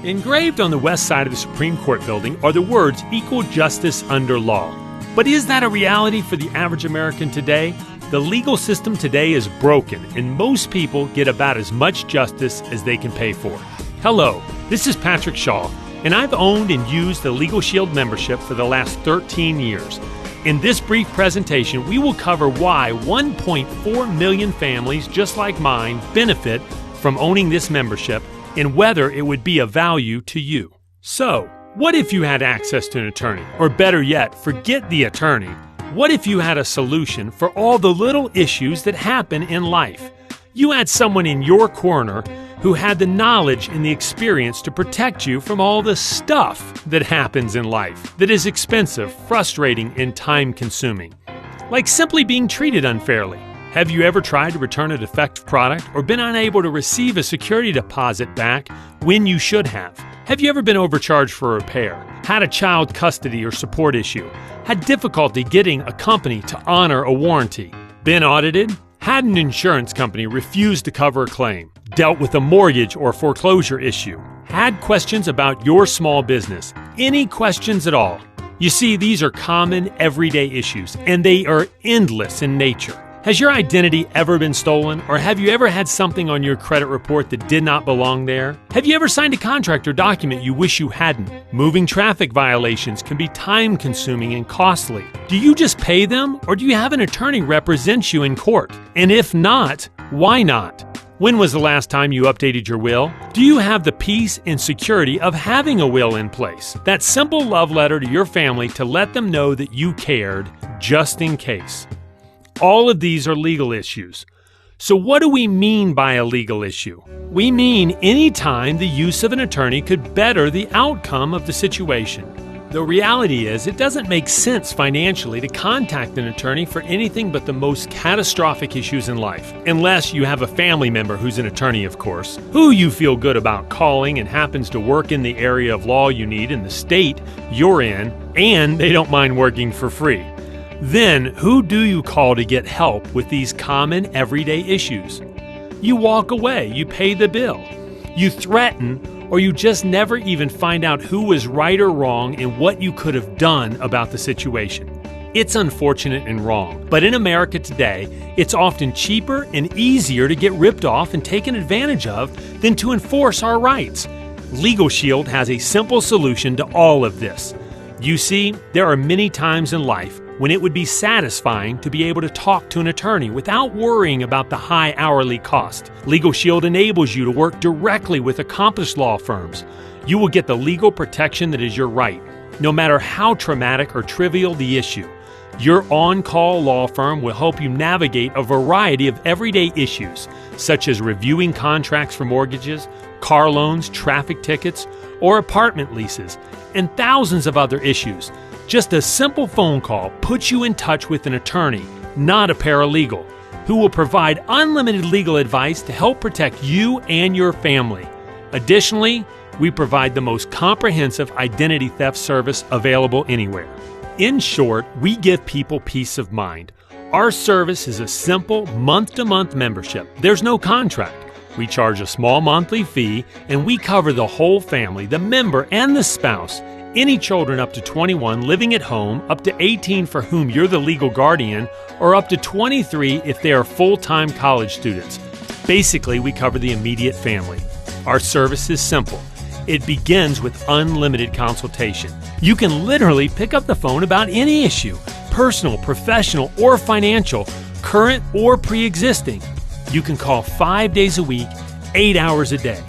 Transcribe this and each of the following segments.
Engraved on the west side of the Supreme Court building are the words "equal justice under law." But is that a reality for the average American today? The legal system today is broken, and most people get about as much justice as they can pay for. Hello, this is Patrick Shaw, and I've owned and used the Legal Shield membership for the last 13 years. In this brief presentation, we will cover why 1.4 million families just like mine benefit from owning this membership and whether it would be of value to you. So, what if you had access to an attorney? Or better yet, forget the attorney. What if you had a solution for all the little issues that happen in life? You had someone in your corner who had the knowledge and the experience to protect you from all the stuff that happens in life that is expensive, frustrating, and time-consuming. Like simply being treated unfairly. Have you ever tried to return a defective product or been unable to receive a security deposit back when you should have? Have you ever been overcharged for a repair? Had a child custody or support issue? Had difficulty getting a company to honor a warranty? Been audited? Had an insurance company refuse to cover a claim? Dealt with a mortgage or foreclosure issue? Had questions about your small business? Any questions at all? You see, these are common everyday issues, and they are endless in nature. Has your identity ever been stolen, or have you ever had something on your credit report that did not belong there? Have you ever signed a contract or document you wish you hadn't? Moving traffic violations can be time-consuming and costly. Do you just pay them, or do you have an attorney represent you in court? And if not, why not? When was the last time you updated your will? Do you have the peace and security of having a will in place? That simple love letter to your family to let them know that you cared, just in case. All of these are legal issues. So what do we mean by a legal issue? We mean any time the use of an attorney could better the outcome of the situation. The reality is, it doesn't make sense financially to contact an attorney for anything but the most catastrophic issues in life. Unless you have a family member who's an attorney, of course, who you feel good about calling and happens to work in the area of law you need in the state you're in, and they don't mind working for free. Then, who do you call to get help with these common everyday issues? You walk away, you pay the bill. You threaten, or you just never even find out who was right or wrong and what you could have done about the situation. It's unfortunate and wrong, but in America today, it's often cheaper and easier to get ripped off and taken advantage of than to enforce our rights. Legal Shield has a simple solution to all of this. You see, there are many times in life when it would be satisfying to be able to talk to an attorney without worrying about the high hourly cost. Legal Shield enables you to work directly with accomplished law firms. You will get the legal protection that is your right, no matter how traumatic or trivial the issue. Your on-call law firm will help you navigate a variety of everyday issues, such as reviewing contracts for mortgages, car loans, traffic tickets, or apartment leases, and thousands of other issues. Just a simple phone call puts you in touch with an attorney, not a paralegal, who will provide unlimited legal advice to help protect you and your family. Additionally, we provide the most comprehensive identity theft service available anywhere. In short, we give people peace of mind. Our service is a simple month-to-month membership. There's no contract. We charge a small monthly fee, and we cover the whole family, the member and the spouse. Any children up to 21 living at home, up to 18 for whom you're the legal guardian, or up to 23 if they are full-time college students. Basically, we cover the immediate family. Our service is simple. It begins with unlimited consultation. You can literally pick up the phone about any issue, personal, professional, or financial, current or pre-existing. You can call 5 days a week, 8 hours a day.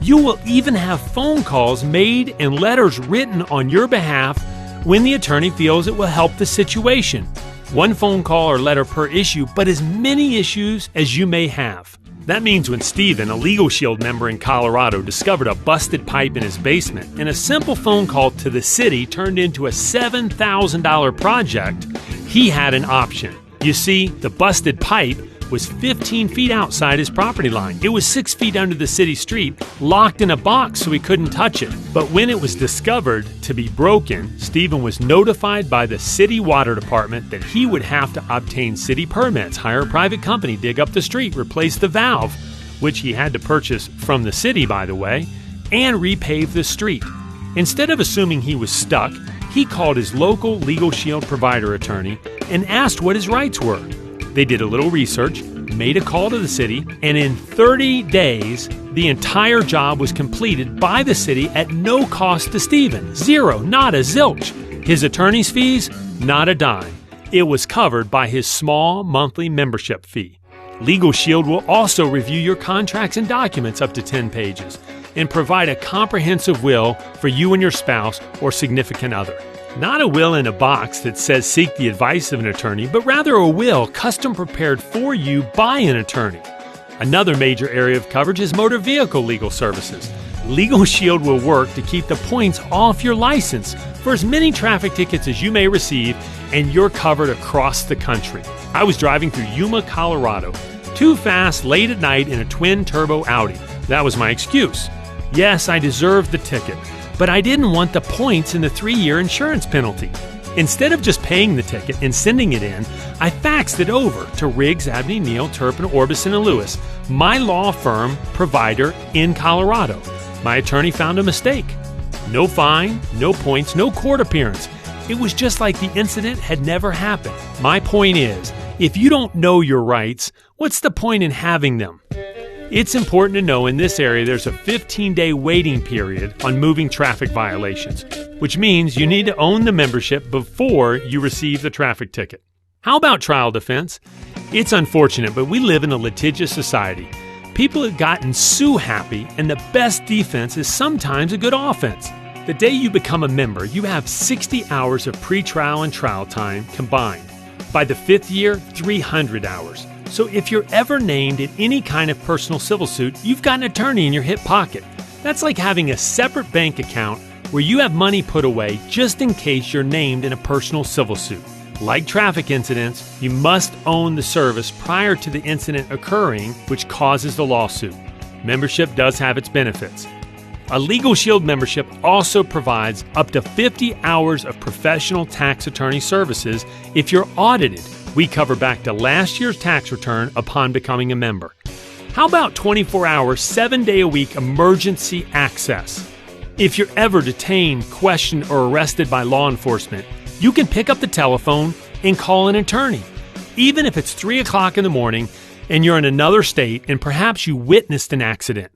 You will even have phone calls made and letters written on your behalf when the attorney feels it will help the situation. One phone call or letter per issue, but as many issues as you may have. That means when Steven, a Legal Shield member in Colorado, discovered a busted pipe in his basement and a simple phone call to the city turned into a $7,000 project, he had an option. You see, the busted pipe was 15 feet outside his property line. It was 6 feet under the city street, locked in a box so he couldn't touch it. But when it was discovered to be broken, Stephen was notified by the city water department that he would have to obtain city permits, hire a private company, dig up the street, replace the valve, which he had to purchase from the city, by the way, and repave the street. Instead of assuming he was stuck, he called his local Legal Shield provider attorney and asked what his rights were. They did a little research, made a call to the city, and in 30 days, the entire job was completed by the city at no cost to Stephen. Zero, not a zilch. His attorney's fees, not a dime. It was covered by his small monthly membership fee. Legal Shield will also review your contracts and documents up to 10 pages and provide a comprehensive will for you and your spouse or significant other. Not a will in a box that says seek the advice of an attorney, but rather a will custom prepared for you by an attorney. Another major area of coverage is motor vehicle legal services. Legal Shield will work to keep the points off your license for as many traffic tickets as you may receive, and you're covered across the country. I was driving through Yuma, Colorado, too fast late at night in a twin-turbo Audi. That was my excuse. Yes, I deserved the ticket, but I didn't want the points and the 3-year insurance penalty. Instead of just paying the ticket and sending it in, I faxed it over to Riggs, Abney, Neal, Turpin, Orbison & Lewis, my law firm provider in Colorado. My attorney found a mistake. No fine, no points, no court appearance. It was just like the incident had never happened. My point is, if you don't know your rights, what's the point in having them? It's important to know in this area there's a 15-day waiting period on moving traffic violations, which means you need to own the membership before you receive the traffic ticket. How about trial defense? It's unfortunate, but we live in a litigious society. People have gotten sue happy, and the best defense is sometimes a good offense. The day you become a member, you have 60 hours of pre-trial and trial time combined. By the 5th year, 300 hours. So if you're ever named in any kind of personal civil suit, you've got an attorney in your hip pocket. That's like having a separate bank account where you have money put away just in case you're named in a personal civil suit. Like traffic incidents, you must own the service prior to the incident occurring, which causes the lawsuit. Membership does have its benefits. A Legal Shield membership also provides up to 50 hours of professional tax attorney services if you're audited. We cover back to last year's tax return upon becoming a member. How about 24-hour, 7-day-a-week emergency access? If you're ever detained, questioned, or arrested by law enforcement, you can pick up the telephone and call an attorney. Even if it's 3 o'clock in the morning and you're in another state and perhaps you witnessed an accident.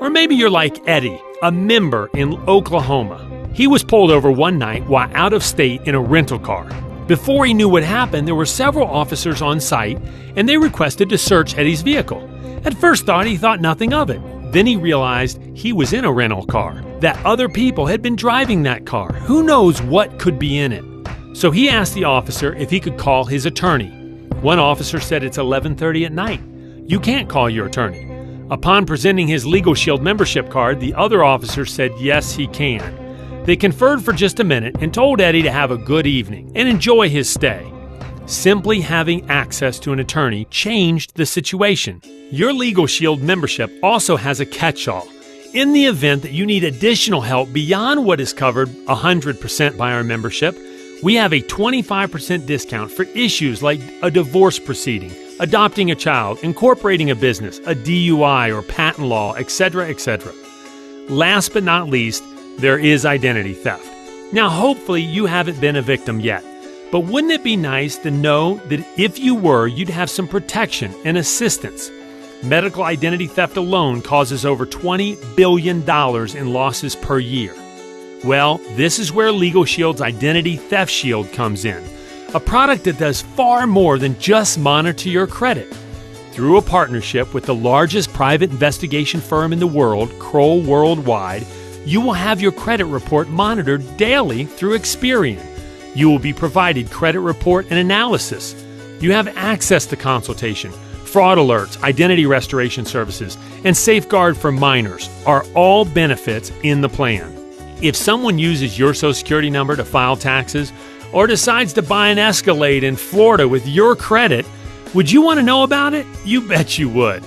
Or maybe you're like Eddie, a member in Oklahoma. He was pulled over one night while out of state in a rental car. Before he knew what happened, there were several officers on site and they requested to search Eddie's vehicle. At first he thought nothing of it. Then he realized he was in a rental car, that other people had been driving that car. Who knows what could be in it? So he asked the officer if he could call his attorney. One officer said it's 11:30 at night. You can't call your attorney. Upon presenting his Legal Shield membership card, the other officer said yes, he can. They conferred for just a minute and told Eddie to have a good evening and enjoy his stay. Simply having access to an attorney changed the situation. Your Legal Shield membership also has a catch-all. In the event that you need additional help beyond what is covered 100% by our membership, we have a 25% discount for issues like a divorce proceeding, adopting a child, incorporating a business, a DUI or patent law, etc., etc. Last but not least, there is identity theft. Now, hopefully you haven't been a victim yet, but wouldn't it be nice to know that if you were, you'd have some protection and assistance? Medical identity theft alone causes over $20 billion in losses per year. Well, this is where Legal Shield's Identity Theft Shield comes in, a product that does far more than just monitor your credit. Through a partnership with the largest private investigation firm in the world, Kroll Worldwide, you will have your credit report monitored daily through Experian. You will be provided credit report and analysis. You have access to consultation. Fraud alerts, identity restoration services, and safeguard for minors are all benefits in the plan. If someone uses your Social Security number to file taxes or decides to buy an Escalade in Florida with your credit, would you want to know about it? You bet you would.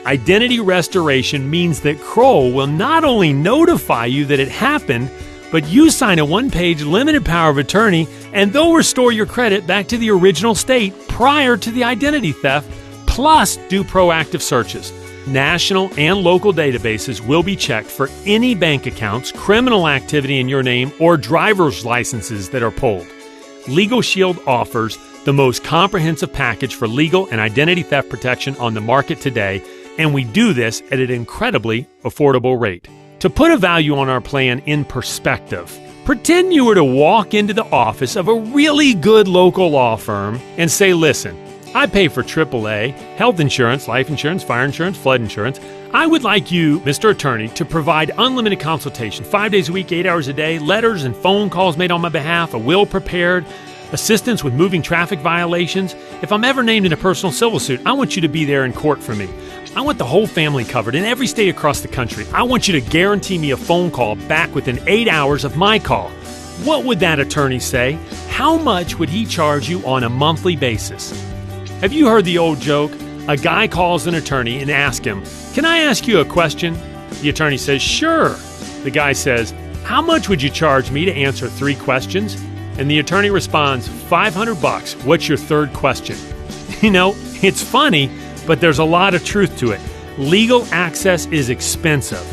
Identity restoration means that Kroll will not only notify you that it happened, but you sign a one-page limited power of attorney and they'll restore your credit back to the original state prior to the identity theft, plus do proactive searches. National and local databases will be checked for any bank accounts, criminal activity in your name, or driver's licenses that are pulled. Legal Shield offers the most comprehensive package for legal and identity theft protection on the market today, and we do this at an incredibly affordable rate. To put a value on our plan in perspective, pretend you were to walk into the office of a really good local law firm and say, listen, I pay for AAA, health insurance, life insurance, fire insurance, flood insurance. I would like you, Mr. Attorney, to provide unlimited consultation, 5 days a week, 8 hours a day, letters and phone calls made on my behalf, a will prepared, assistance with moving traffic violations. If I'm ever named in a personal civil suit, I want you to be there in court for me. I want the whole family covered in every state across the country. I want you to guarantee me a phone call back within 8 hours of my call. What would that attorney say? How much would he charge you on a monthly basis? Have you heard the old joke? A guy calls an attorney and asks him, "Can I ask you a question?" The attorney says, "Sure." The guy says, "How much would you charge me to answer 3 questions?" And the attorney responds, $500. What's your third question? You know, it's funny, but there's a lot of truth to it. Legal access is expensive.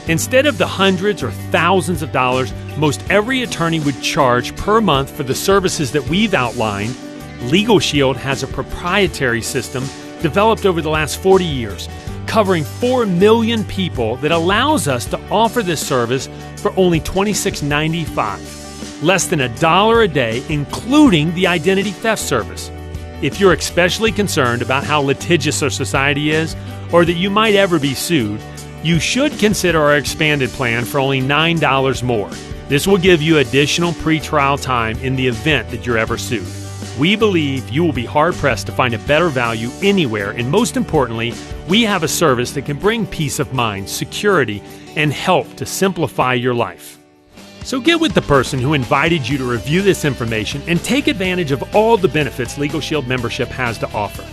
Instead of the hundreds or thousands of dollars most every attorney would charge per month for the services that we've outlined, Legal Shield has a proprietary system developed over the last 40 years, covering 4 million people that allows us to offer this service for only $26.95, less than $1 a day, including the identity theft service. If you're especially concerned about how litigious our society is, or that you might ever be sued, you should consider our expanded plan for only $9 more. This will give you additional pre-trial time in the event that you're ever sued. We believe you will be hard-pressed to find a better value anywhere, and most importantly, we have a service that can bring peace of mind, security, and help to simplify your life. So get with the person who invited you to review this information and take advantage of all the benefits Legal Shield membership has to offer.